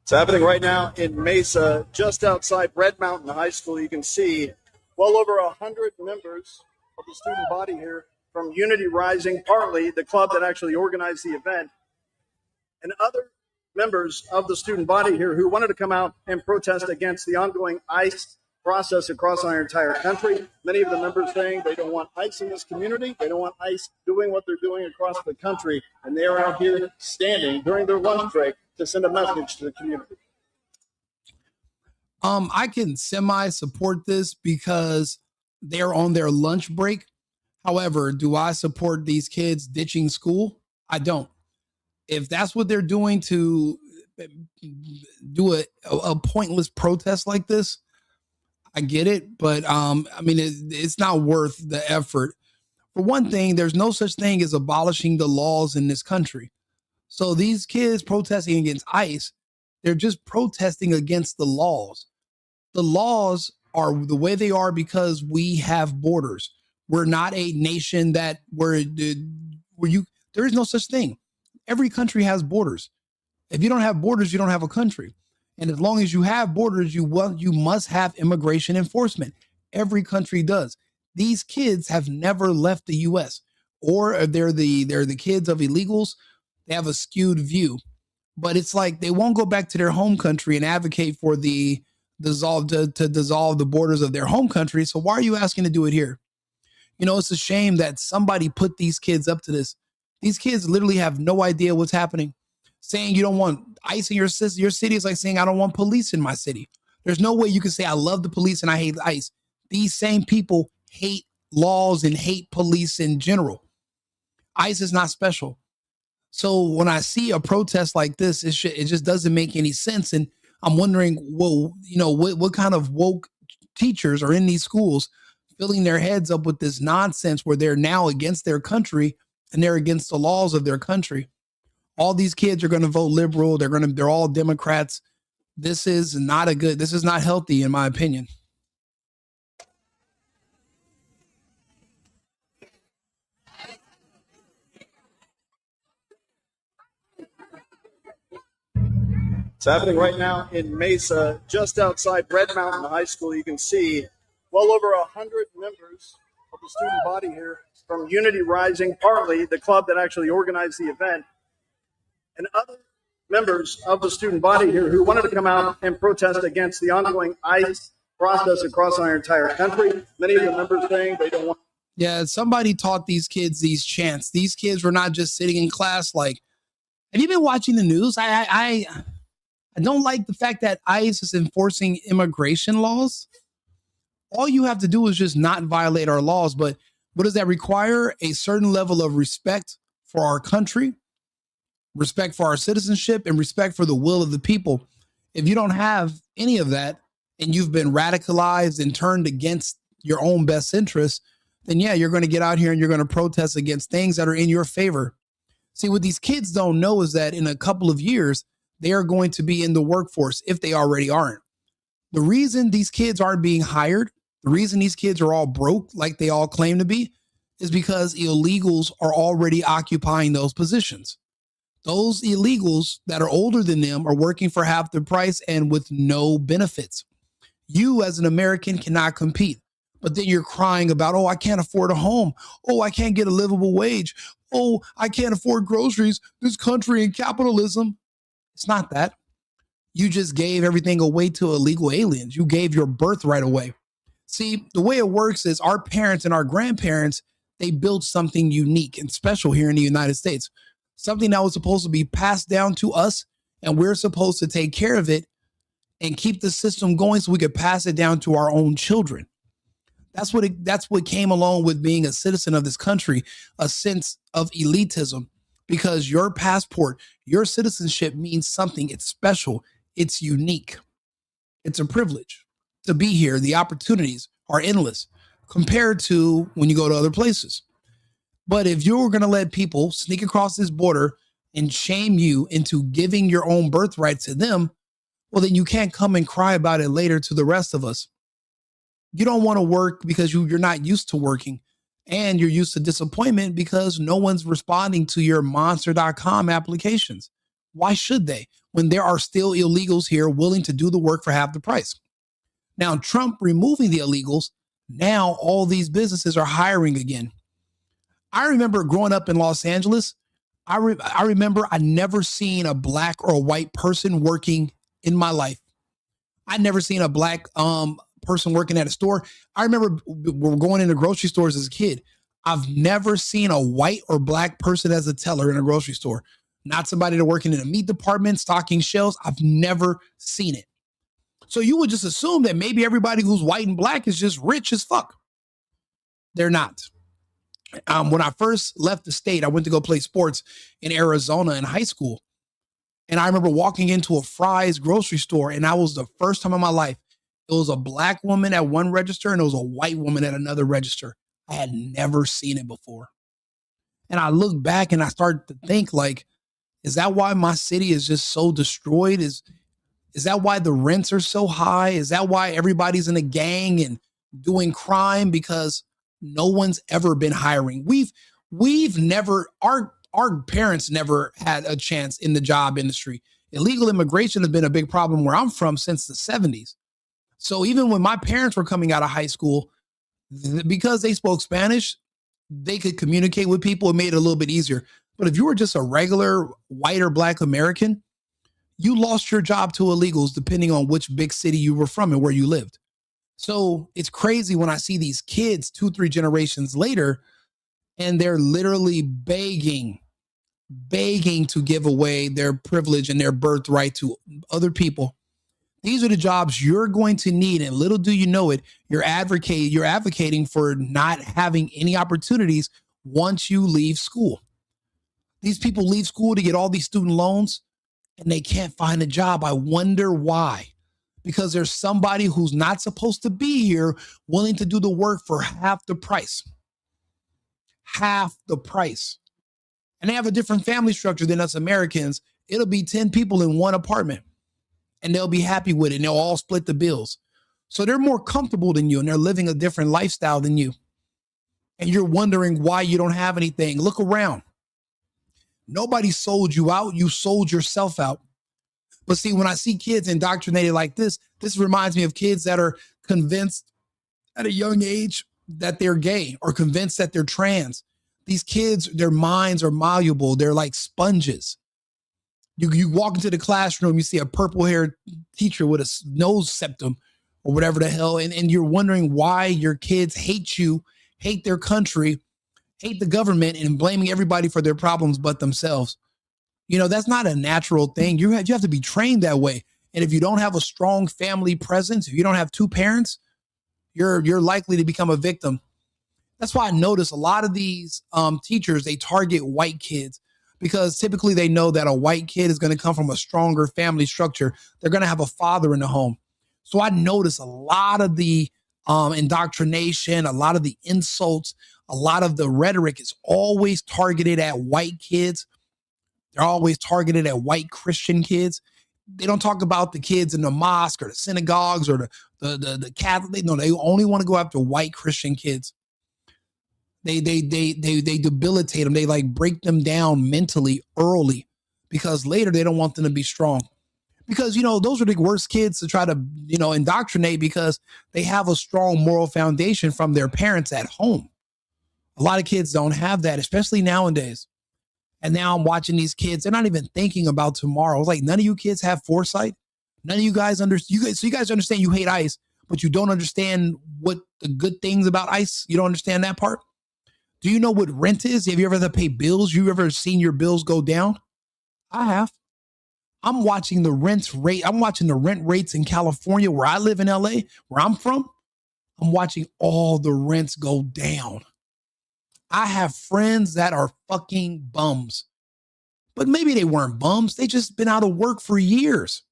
It's happening right now in Mesa, just outside Red Mountain High School. You can see well over 100 members of the student body here from Unity Rising, partly the club that actually organized the event, and other members of the student body here who wanted to come out and protest against the ongoing ICE process across our entire country. Many of the members saying they don't want ICE in this community. They don't want ICE doing what they're doing across the country. And they are out here standing during their lunch break to send a message to the community. I can semi support this because they're on their lunch break. However, do I support these kids ditching school? I don't. If that's what they're doing to do a pointless protest like this, I get it. But I mean, it's not worth the effort. For one thing, there's no such thing as abolishing the laws in this country. So these kids protesting against ICE, they're just protesting against the laws. The laws are the way they are because we have borders. We're not a nation that there is no such thing. Every country has borders. If you don't have borders, you don't have a country. And as long as you have borders, you must have immigration enforcement. Every country does. These kids have never left the U.S. or they're the kids of illegals. They have a skewed view, but it's like they won't go back to their home country and advocate for the dissolve the borders of their home country. So why are you asking to do it here? You know, it's a shame that somebody put these kids up to this. These kids literally have no idea what's happening. Saying you don't want ICE in your city is like saying I don't want police in my city. There's no way you can say I love the police and I hate ICE. These same people hate laws and hate police in general. ICE is not special. So when I see a protest like this, it just doesn't make any sense. And I'm wondering, well, you know, what kind of woke teachers are in these schools filling their heads up with this nonsense where they're now against their country and they're against the laws of their country. All these kids are going to vote liberal. They're all Democrats. This is not healthy, in my opinion. It's happening right now in Mesa, just outside Red Mountain High School. You can see well over 100 members of the student body here from Unity Rising, partly the club that actually organized the event, and other members of the student body here who wanted to come out and protest against the ongoing ICE process across our entire country. Many of the members saying they don't want. Yeah, somebody taught these kids these chants. These kids were not just sitting in class like, have you been watching the news? I don't like the fact that ICE is enforcing immigration laws. All you have to do is just not violate our laws. But what does that require? A certain level of respect for our country, respect for our citizenship, and respect for the will of the people. If you don't have any of that and you've been radicalized and turned against your own best interests, then yeah, you're going to get out here and you're going to protest against things that are in your favor. See, what these kids don't know is that in a couple of years, they are going to be in the workforce if they already aren't. The reason these kids aren't being hired, the reason these kids are all broke like they all claim to be, is because illegals are already occupying those positions. Those illegals that are older than them are working for half the price and with no benefits. You as an American cannot compete, but then you're crying about, oh, I can't afford a home. Oh, I can't get a livable wage. Oh, I can't afford groceries. This country and capitalism. It's not that. You just gave everything away to illegal aliens. You gave your birthright away. See, the way it works is our parents and our grandparents, they built something unique and special here in the United States. Something that was supposed to be passed down to us, and we're supposed to take care of it and keep the system going so we could pass it down to our own children. That's what came along with being a citizen of this country, a sense of elitism, because your passport, your citizenship means something. It's special. It's unique. It's a privilege to be here. The opportunities are endless compared to when you go to other places. But if you're going to let people sneak across this border and shame you into giving your own birthright to them, well, then you can't come and cry about it later to the rest of us. You don't want to work because you're not used to working, and you're used to disappointment because no one's responding to your monster.com applications. Why should they? when there are still illegals here willing to do the work for half the price. Now, Trump removing the illegals, now all these businesses are hiring again. I remember growing up in Los Angeles, I remember I never seen a black or a white person working in my life. I'd never seen a black person working at a store. I remember we're going into grocery stores as a kid. I've never seen a white or black person as a teller in a grocery store. Not somebody that's working in a meat department, stocking shelves. I've never seen it. So you would just assume that maybe everybody who's white and black is just rich as fuck. They're not. When I first left the state, I went to go play sports in Arizona in high school. And I remember walking into a Fry's grocery store, and that was the first time in my life. It was a black woman at one register, and it was a white woman at another register. I had never seen it before. And I look back and I start to think, like, is that why my city is just so destroyed? Is that why the rents are so high? Is that why everybody's in a gang and doing crime? Because no one's ever been hiring. We've never, our parents never had a chance in the job industry. Illegal immigration has been a big problem where I'm from since the 70s. So even when my parents were coming out of high school, because they spoke Spanish, they could communicate with people. It made it a little bit easier. But if you were just a regular white or black American, you lost your job to illegals depending on which big city you were from and where you lived. So it's crazy when I see these kids 2-3 generations later, and they're literally begging to give away their privilege and their birthright to other people. These are the jobs you're going to need. And little do you know it, you're advocating for not having any opportunities once you leave school. These people leave school to get all these student loans and they can't find a job. I wonder why. Because there's somebody who's not supposed to be here willing to do the work for half the price. Half the price. And they have a different family structure than us Americans. It'll be 10 people in one apartment and they'll be happy with it and they'll all split the bills. So they're more comfortable than you and they're living a different lifestyle than you. And you're wondering why you don't have anything. Look around. Nobody sold you out. You sold yourself out. But see, when I see kids indoctrinated like this reminds me of kids that are convinced at a young age that they're gay or convinced that they're trans. These kids, their minds are malleable. They're like sponges. You walk into the classroom, you see a purple-haired teacher with a nose septum or whatever the hell, and you're wondering why your kids hate you, hate their country, hate the government, and blaming everybody for their problems but themselves. You know, that's not a natural thing. You have to be trained that way. And if you don't have a strong family presence, if you don't have two parents, you're likely to become a victim. That's why I notice a lot of these teachers, they target white kids because typically they know that a white kid is going to come from a stronger family structure. They're going to have a father in the home. So I notice a lot of the indoctrination, a lot of the insults, a lot of the rhetoric is always targeted at white kids. They're always targeted at white Christian kids. They don't talk about the kids in the mosque or the synagogues or the Catholic. No, they only want to go after white Christian kids. They debilitate them. They like break them down mentally early because later they don't want them to be strong. Because, you know, those are the worst kids to try to, you know, indoctrinate because they have a strong moral foundation from their parents at home. A lot of kids don't have that, especially nowadays. And now I'm watching these kids. They're not even thinking about tomorrow. It's like none of you kids have foresight. None of you guys understand. So you guys understand you hate ICE, but you don't understand what the good things about ICE. You don't understand that part. Do you know what rent is? Have you ever had to pay bills? You ever seen your bills go down? I have. I'm watching the rent rates in California, where I live in LA, where I'm from. I'm watching all the rents go down. I have friends that are fucking bums, but maybe they weren't bums. They just been out of work for years.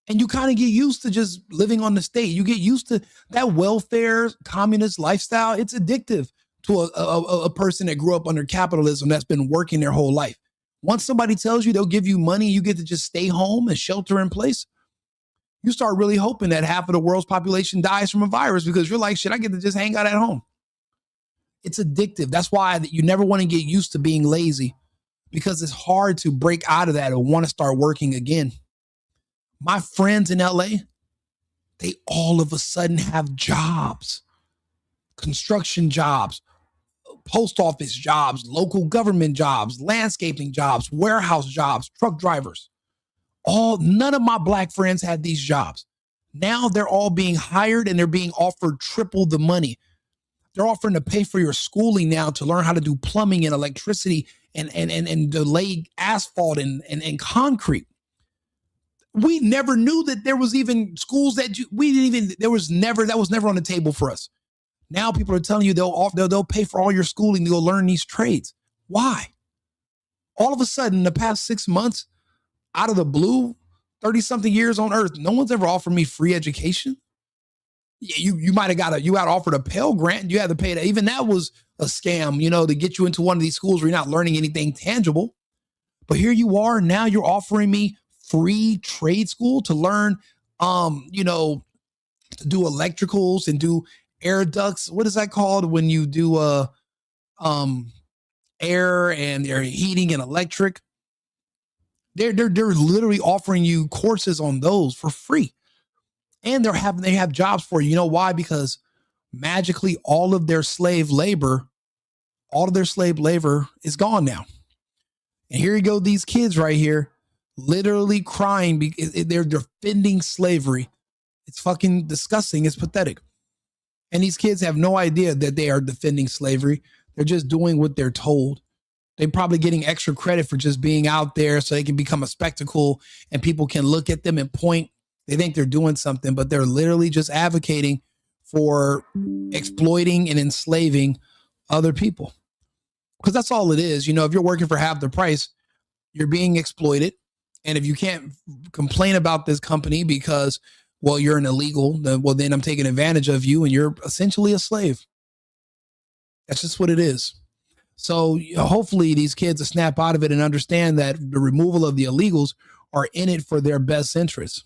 And you kind of get used to just living on the state. You get used to that welfare communist lifestyle. It's addictive to a person that grew up under capitalism that's been working their whole life. Once somebody tells you they'll give you money, you get to just stay home and shelter in place. You start really hoping that half of the world's population dies from a virus because you're like, shit, I get to just hang out at home. It's addictive. That's why you never want to get used to being lazy, because it's hard to break out of that and want to start working again. My friends in LA, they all of a sudden have jobs, construction jobs, post office jobs, local government jobs, landscaping jobs, warehouse jobs, truck drivers. None of my black friends had these jobs. Now they're all being hired and they're being offered triple the money. They're offering to pay for your schooling now to learn how to do plumbing and electricity and to lay asphalt and concrete. We never knew that there was even schools that that was never on the table for us. Now people are telling you they'll pay for all your schooling to go learn these trades. Why? All of a sudden, in the past 6 months, out of the blue, 30-something years on earth, no one's ever offered me free education. You might have got offered a Pell Grant. You had to pay that. Even that was a scam, to get you into one of these schools where you're not learning anything tangible. But here you are. Now you're offering me free trade school to learn, to do electricals and do air ducts. What is that called when you do air and air heating and electric? They're literally offering you courses on those for free. And they have jobs for you. You know why? Because magically all of their slave labor is gone now. And here you go, these kids right here, literally crying because they're defending slavery. It's fucking disgusting. It's pathetic. And these kids have no idea that they are defending slavery. They're just doing what they're told. They're probably getting extra credit for just being out there so they can become a spectacle and people can look at them and point. They think they're doing something, but they're literally just advocating for exploiting and enslaving other people. Because that's all it is. If you're working for half the price, you're being exploited. And if you can't complain about this company because, well, you're an illegal, then I'm taking advantage of you and you're essentially a slave. That's just what it is. So hopefully these kids will snap out of it and understand that the removal of the illegals are in it for their best interests.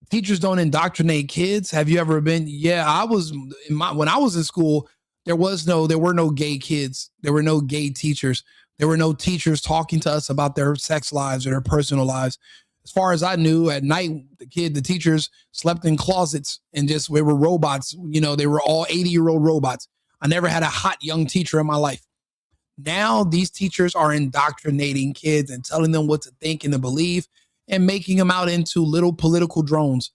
Teachers don't indoctrinate kids. Have you ever been? Yeah, when I was in school, there were no gay kids. There were no gay teachers. There were no teachers talking to us about their sex lives or their personal lives. As far as I knew, at night, the teachers slept in closets and we were robots. They were all 80-year-old robots. I never had a hot young teacher in my life. Now these teachers are indoctrinating kids and telling them what to think and to believe and making them out into little political drones.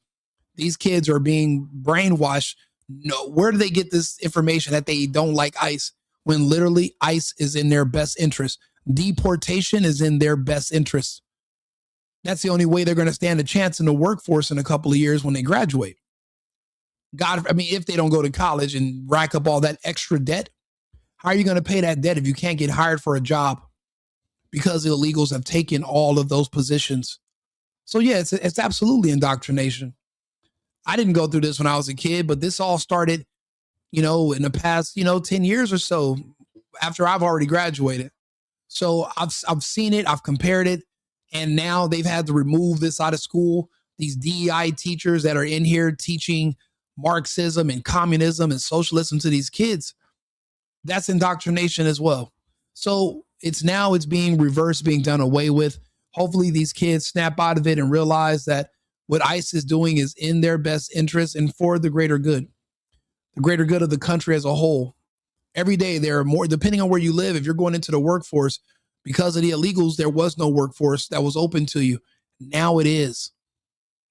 These kids are being brainwashed. No, where do they get this information that they don't like ICE when literally ICE is in their best interest? Deportation is in their best interest. That's the only way they're going to stand a chance in the workforce in a couple of years when they graduate. If they don't go to college and rack up all that extra debt, how are you going to pay that debt if you can't get hired for a job? Because the illegals have taken all of those positions. So yeah, it's absolutely indoctrination. I didn't go through this when I was a kid, but this all started, in the past, 10 years or so after I've already graduated. So I've seen it, I've compared it, and now they've had to remove this out of school. These DEI teachers that are in here teaching Marxism and communism and socialism to these kids, that's indoctrination as well. So it's being reversed, being done away with. Hopefully these kids snap out of it and realize that what ICE is doing is in their best interest and for the greater good of the country as a whole. Every day there are more, depending on where you live, if you're going into the workforce, because of the illegals, there was no workforce that was open to you. Now it is.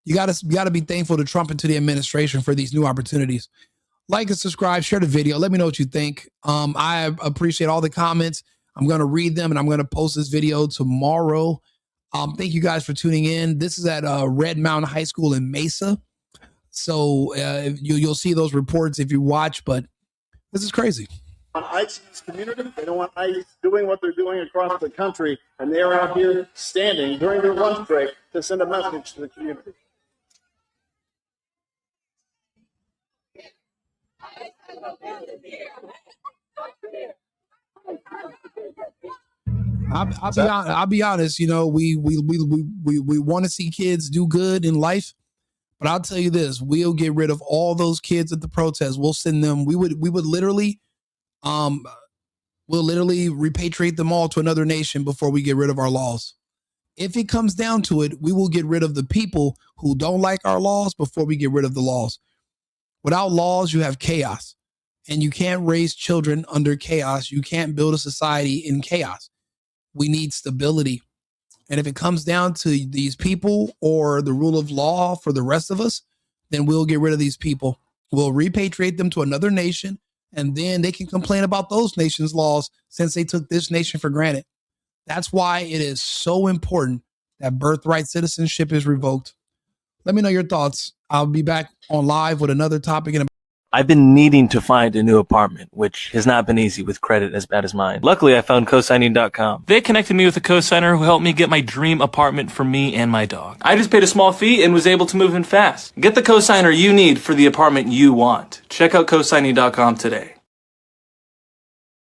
You got to be thankful to Trump and to the administration for these new opportunities. Like and subscribe, share the video. Let me know what you think. I appreciate all the comments. I'm going to read them and I'm going to post this video tomorrow. Thank you guys for tuning in. This is at Red Mountain High School in Mesa. So you'll see those reports if you watch, but this is crazy. On ICE's community, they don't want ICE doing what they're doing across the country, and they're out here standing during their lunch break to send a message to the community. I'll be honest. We want to see kids do good in life, but I'll tell you this: we'll get rid of all those kids at the protest. We'll send them. We would literally, We'll literally repatriate them all to another nation before we get rid of our laws. If it comes down to it, we will get rid of the people who don't like our laws before we get rid of the laws. Without laws, you have chaos, and you can't raise children under chaos. You can't build a society in chaos. We need stability. And if it comes down to these people or the rule of law for the rest of us, then we'll get rid of these people. We'll repatriate them to another nation, and then they can complain about those nations' laws since they took this nation for granted. That's why it is so important that birthright citizenship is revoked. Let me know your thoughts. I'll be back on live with another topic in a I've been needing to find a new apartment, which has not been easy with credit as bad as mine. Luckily, I found cosigning.com. They connected me with a cosigner who helped me get my dream apartment for me and my dog. I just paid a small fee and was able to move in fast. Get the cosigner you need for the apartment you want. Check out cosigning.com today.